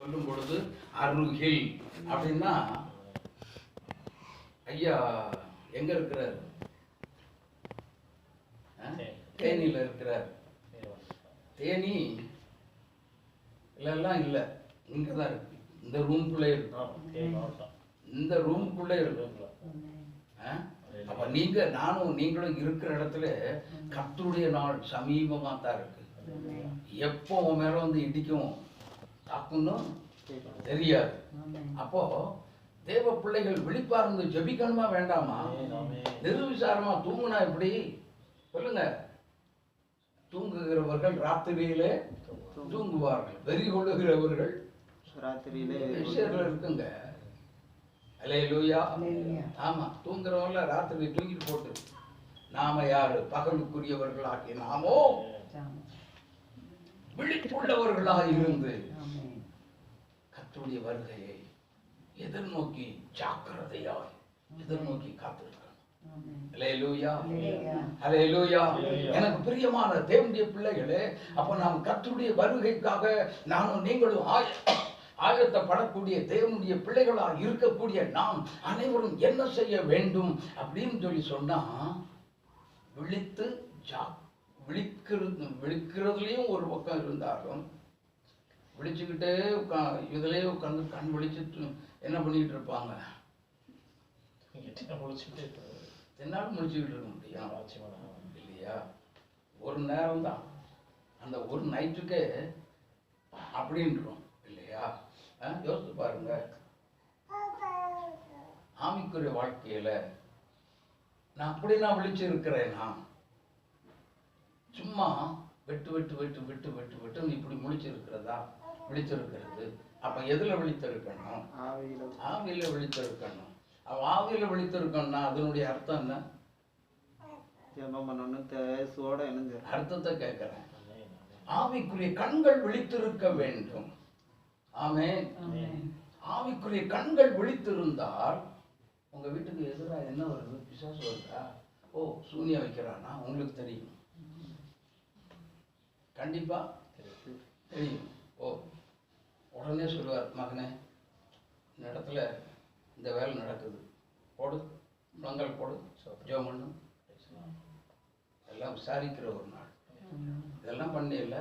சொல்லும் பொழுது அருகில் அப்படின்னா ஐயா எங்க இருக்கிறார்? தேனியில இருக்கிறார். தேனி எல்லாம் இல்லை, இங்கதான் இருக்கு. இந்த ரூம்குள்ளே இருக்கு. இந்த ரூம்குள்ளே இருக்கு. அப்ப நீங்களும் இருக்கிற இடத்துல கர்த்தருடைய நாள் சமீபமா தான் இருக்கு. எப்போ உன் மேல வந்து இடிக்கும் தாக்குன்னு தெரியாது. அப்போ தேவ பிள்ளைகள் விழிப்பா இருந்து ஜெபிக்கணுமா வேண்டாமா? நிர்விசாரமா தூங்குனா எப்படி சொல்லுங்க? தூங்குகிறவர்கள் ராத்திரியிலே தூங்குவார்கள், வெறி கொள்ளுகிறவர்கள் ராத்திரியிலே இருக்குங்க. அல்லேலூயா. ஆமா, தூங்குறவங்கள ராத்திரி தூங்கிட்டு போட்டு நாம யாரு? பகலுக்குரியவர்கள் ஆக்கி நாமோ விழிப்புள்ளவர்களாக இருந்து கர்த்தருடைய வருகையை எதிர்நோக்கி ஜாக்கிரதையாய் எதிர்நோக்கி காத்திருக்கணும். அல்லேலூயா, அல்லேலூயா. எனக்கு பிரியமான தேவனுடைய பிள்ளைகளே, அப்ப நாம் கர்த்தருடைய வருகைக்காக நானும் நீங்களும் ஆயத்தப்படக்கூடிய தேவனுடைய பிள்ளைகளாக இருக்கக்கூடிய நாம் அனைவரும் என்ன செய்ய வேண்டும் அப்படின்னு சொல்லி சொன்னா, விழித்து விழிக்கிறதுலயும் ஒரு பக்கம் இருந்தாலும் விழிச்சுக்கிட்டே இதுலயே உட்காந்து கண் விழிச்சுட்டு என்ன பண்ணிட்டு இருப்பாங்க? என்னாலும் முடிச்சுக்கிட்டு இருக்க முடியும் இல்லையா? ஒரு நேரம் தான், அந்த ஒரு நைட்டுக்கே அப்படின்றோம் இல்லையா? யோசித்து பாருங்க. ஆவிக்குரிய வாழ்க்கையில நான் அப்படின்னா விழிச்சு இருக்கிறேன்னா, சும்மா வெட்டு வெட்டு வெட்டு வெட்டு வெட்டு வெட்டு இப்படி முழிச்சிருக்கிறதா? விழித்திருக்கிறது. அப்ப எதுல விழித்திருக்கணும்? ஆவியில விழித்திருக்கணும். ஆவியில விழித்திருக்கணும்னா அதனுடைய அர்த்தம் என்ன? அர்த்தத்தை கேட்கிறேன். ஆவிக்குரிய கண்கள் விழித்திருக்க வேண்டும். ஆமென். ஆவிக்குரிய கண்கள் விழித்திருந்தால் உங்க வீட்டுக்கு எதிராக என்ன வருது? பிசாசு வருதா? ஓ, சூனியம் வைக்கிறானா? உங்களுக்கு தெரியும், கண்டிப்பா தெரியும். ஓ, உடனே சொல்லுவார், மகனே இந்த இடத்துல இந்த வேலை நடக்குது, போடு, முழங்கால் போடு, ஜெபம் பண்ணு. எல்லாம் விசாரிக்கிற ஒரு நாள். இதெல்லாம் பண்ணல,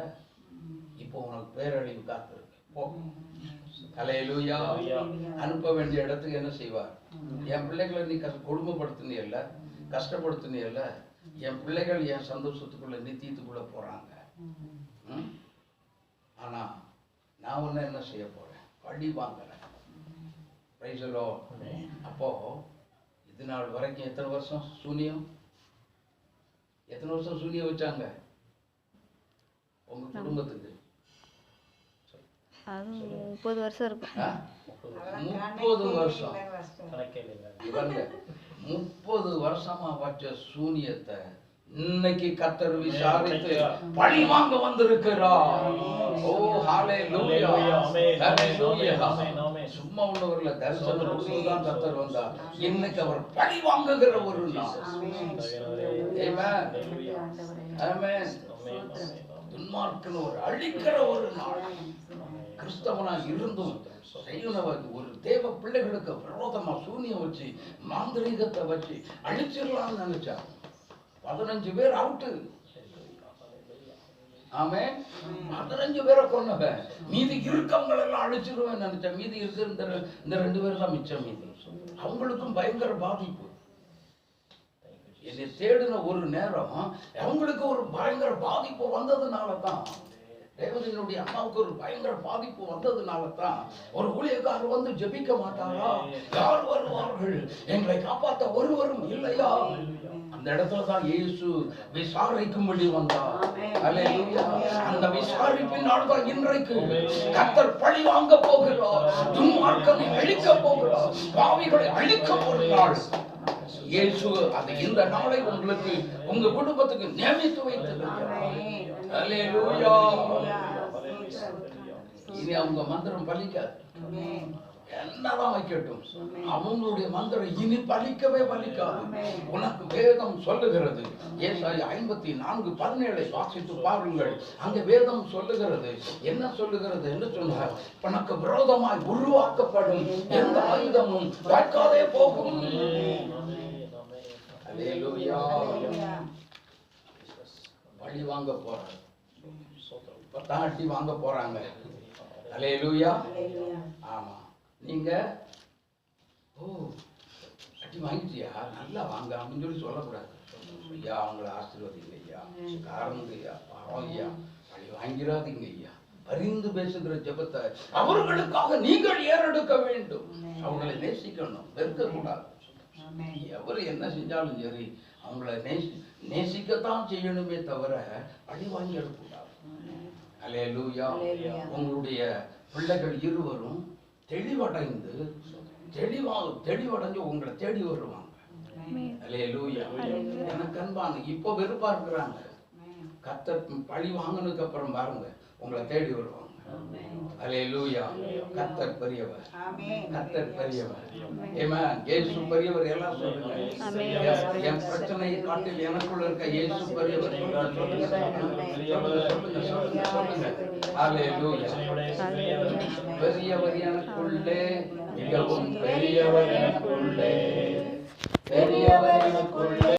இப்போ உனக்கு பேரழிவு காத்திருக்கு, போ. அல்லேலூயா. அனுப்ப வேண்டிய இடத்துக்கு என்ன செய்வார்? என் பிள்ளைகளை நீ கொடுமைப்படுத்தினியல்ல, கஷ்டப்படுத்தினியல்ல, என் பிள்ளைகள் என் சந்தோஷத்துக்குள்ள நித்தியத்துக்குள்ள போறாங்க. ஆனா நான் ஒண்ணு என்ன செய்ய போறேன்? பழி வாங்கல. அப்போ இது நாள் வரைக்கும் எத்தனை வருஷம் சூனியம்? எத்தனை வருஷம் சூனியம் வச்சாங்க உங்க குடும்பத்துக்கு? 30 வருஷம் இருக்கும். 30 வருஷம். 30 வருஷமா வச்ச சூனியத்தை இன்னைக்கு கர்த்தர் விசாரித்து பழி வாங்க வந்திருக்கிறார். ஓ, ஹalleluya, ஹalleluya. சும்மா உள்ளவர்கள தரிசனம் கொடுத்துதான் கர்த்தர் வந்தார். இன்னைக்கு அவர் பழி வாங்குகிற ஒரு நாள். ஆமென், ஆமென். துன்மார்க்கன் ஒரு அழிக்கிற ஒரு நாள். கிறிஸ்தவனா இருந்தும் செய்யணவாக்கி ஒரு தேவ பிள்ளைகளுக்கு விரோதமா சூனியம் வச்சு மாந்திரீகத்தை வச்சு அழிச்சிடலாம்னு நினைச்சா 15 பேர் அவுட்டு. ஆமென். 15 பேரை கொன்னவன். மீதி இருக்கவங்க எல்லாம் அழிச்சிருவேன் நினைச்சேன். மீதி இருக்கிற இந்த 2 பேர் தான் மிச்சம். மீதி அவங்களுக்கும் பயங்கர பாதிப்பு. என்னை தேடின ஒரு நேரம் அவங்களுக்கு ஒரு பயங்கர பாதிப்பு வந்ததுனால தான், தேவனுடைய அம்மாவுக்கு ஒரு பயங்கர பாதிப்பு வந்ததுனால தான் ஒரு ஊழியக்காரர் வந்து ஜெபிக்க மாட்டாரா? யார் வருவார்கள்? எங்களை காப்பாற்ற ஒருவரும் இல்லையா? அந்த இடத்துல தான் இயேசு விசாரிக்கும்படி வந்தார். அல்லேலூயா. அந்த விசாரிப்பின் நாள் தான் இன்றைக்கு கர்த்தர் பழி வாங்க போகிறார். துன்மார்க்கனை அழிக்க போகிறார். பாவிகளை அழிக்க போகிறார். இயேசு அது இந்த நாளை உங்களுக்கு உங்க குடும்பத்துக்கு நியமித்து வைத்திருக்கிறார். அல்லேலூயா. இனி அவங்க மந்திரம் பலிக்காது. என்னதான் வைக்கட்டும், அவங்களுடைய மந்திரம் இனி பலிக்கவே பலிக்காது. உனக்கு வேதம் சொல்லுகிறது. ஏசாயா 54:17 வாசித்து பாருங்கள். அங்க வேதம் சொல்லுகிறது. என்ன சொல்லுகிறது என்று சொன்னார்? உனக்கு விரோதமாய் உருவாக்கப்படும் எந்த ஆயுதமும் வாய்க்காதே போகும். அல்லேலூயா. பழி வாங்க போறாங்க, அடி வாங்க போறாங்க. அல்லேலூயா. ஆமா, நீங்க அடி வாங்கிட்டியா, நல்லா வாங்க அப்படின்னு சொல்லி சொல்லக்கூடாது. ஐயா அவங்கள ஆசீர்வதிங்க ஐயா, காரணங்க ஐயா, பாவம் ஐயா, பழி வாங்கிறாதீங்க ஐயா. பரிந்து பேசுகிற ஜெபத்தை அவர்களுக்காக நீங்கள் ஏறெடுக்க வேண்டும். அவங்களை நேசிக்கணும், வெறுக்க கூடாது. எவர் என்ன செஞ்சாலும் சரி அவங்கள நேசிக்கத்தான் செய்யணுமே தவிர பழி வாங்கி எடுக்கக்கூடாது. அல்லேலூயா. உங்களுடைய பிள்ளைகள் இருவரும் தெளிவடைஞ்சு உங்களை தேடி வருவாங்க. அல்லேலூயா. எனக்கு அன்பான இப்போ வெறுப்பா இருக்கிறாங்க, கர்த்தர் பழி வாங்கினதுக்கு அப்புறம் பாருங்க உங்களை தேடி வருவாங்க. அல்லேலூயா. கர்த்தர் பெரியவர், கர்த்தர் பெரியவர். ஆமென். இயேசு பெரியவர். எல்லாம் சொல்லுங்க, என் பிரச்சனையை காட்டில் எனக்குள்ள இருக்க இயேசு பெரியவர். சொல்லுங்க. அல்லேலூயா. பெரியவர் எனக்குள்ளே, மிகவும் பெரியவர் எனக்குள்ளே, பெரியவர் எனக்குள்ளே.